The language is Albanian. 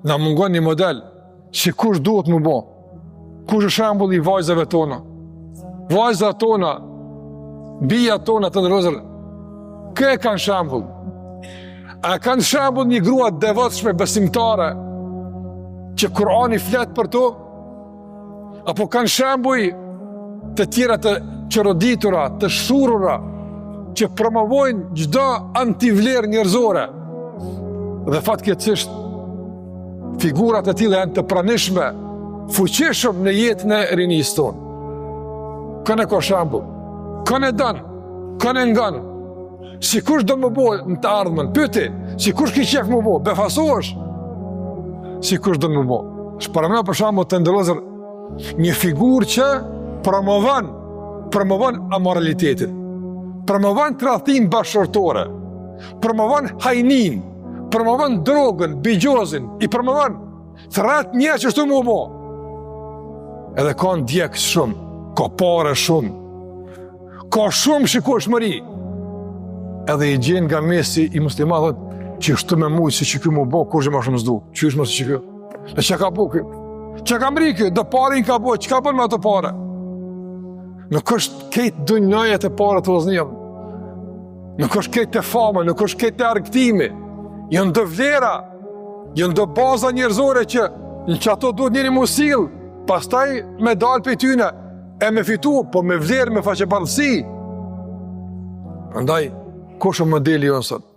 Na mungon një model që kush duhet më bo. Kush është shembull i vajzave tona. Vajzat tona, bija tona të ndërozër, kë e kanë shembull? A kanë shembull një grua devotshme besimtare që Kurani flet për to? Apo kanë shembull të tjera të qëroditura, të shurura, që promovojnë çdo antivlerë njerëzore? Dhe fatkeqësisht figurat e tilla janë të pranishme, fuqishëm në jetën e rinisë tonë. Kënë e ka shembull, kënë e dënë, kënë e nganë. Si kush do më bo në të ardhmen, pyeti, si kush ki qef më bo, befasohesh, si kush do më bo. Shparamena për shembull të ndëllëzër një figurë që promovon amoralitetin, promovon tradhtinë bashkëtorë, promovon hajnin, promovon drogën, bigjozin, i promovon thret njerëz që shtu më bo. Edhe ka ndjekës shumë, ka pare shumë, ka shumë shikueshmëri. Edhe i gjenë nga mesi i muslimat që shtu me mujtë si që kjo më bo, kur që ma shumë zdu, që është më si që kjo. E që ka bo kjo? Që ka mri kjo? Dë pare i ka bo, që ka bën me ato pare? Nuk është kejtë dunjajet e pare të vëznijam. Nuk është kejtë të fama, nuk është kejtë të argëtimi. Jënë dë vlera, jënë dë baza njerëzore që në që ato duhet njëri musil, pastaj me dalë për tyne, e me fitu, po me vlerë, me faqe bardhësi. Andaj, kush është modeli jonë sot?